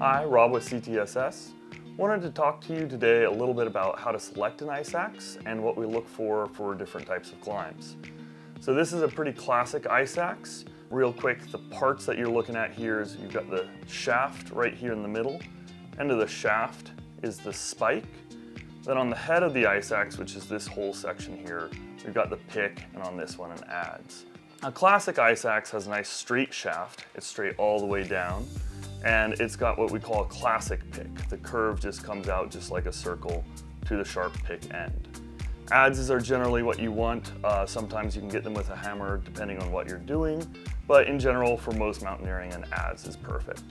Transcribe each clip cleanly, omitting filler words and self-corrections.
Hi, Rob with CTSS. Wanted to talk to you today a little bit about how to select an ice axe and what we look for different types of climbs. So this is a pretty classic ice axe. Real quick, the parts that you're looking at here is you've got the shaft right here in the middle. End of the shaft is the spike. Then on the head of the ice axe, which is this whole section here, we've got the pick, and on this one an adze. A classic ice axe has a nice straight shaft. It's straight all the way down. And it's got what we call a classic pick. The curve just comes out just like a circle to the sharp pick end. Adzes are generally what you want. Sometimes you can get them with a hammer depending on what you're doing, but in general for most mountaineering, an adze is perfect.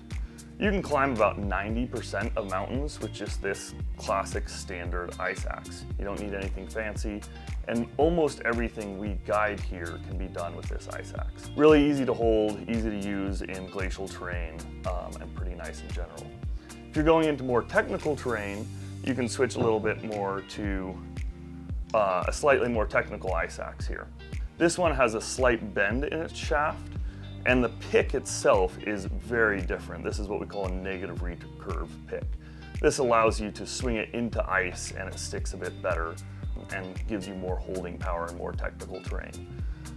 You can climb about 90% of mountains with just this classic standard ice axe. You don't need anything fancy, and almost everything we guide here can be done with this ice axe. Really easy to hold, easy to use in glacial terrain, and pretty nice in general. If you're going into more technical terrain, you can switch a little bit more to a slightly more technical ice axe here. This one has a slight bend in its shaft, and the pick itself is very different. This is what we call a negative recurve pick. This allows you to swing it into ice and it sticks a bit better and gives you more holding power in more technical terrain.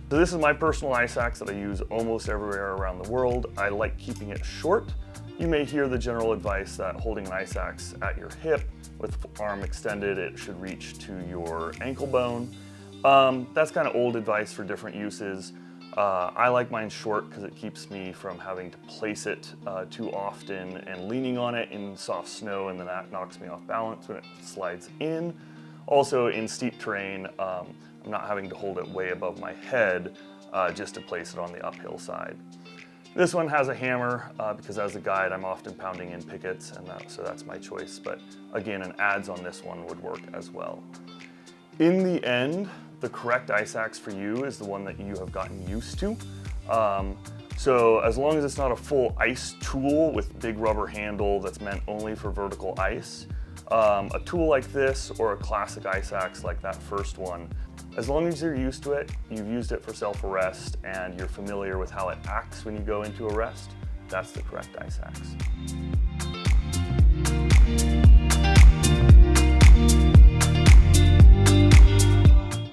So this is my personal ice axe that I use almost everywhere around the world. I like keeping it short. You may hear the general advice that holding an ice axe at your hip with arm extended, it should reach to your ankle bone. That's kind of old advice for different uses. I like mine short because it keeps me from having to place it too often and leaning on it in soft snow, and then that knocks me off balance when it slides in. Also in steep terrain, I'm not having to hold it way above my head just to place it on the uphill side. This one has a hammer because as a guide I'm often pounding in pickets, and so that's my choice, but again an adze on this one would work as well. In the end, the correct ice axe for you is the one that you have gotten used to. So as long as it's not a full ice tool with big rubber handle that's meant only for vertical ice, a tool like this or a classic ice axe like that first one, as long as you're used to it, you've used it for self-arrest, and you're familiar with how it acts when you go into arrest, that's the correct ice axe.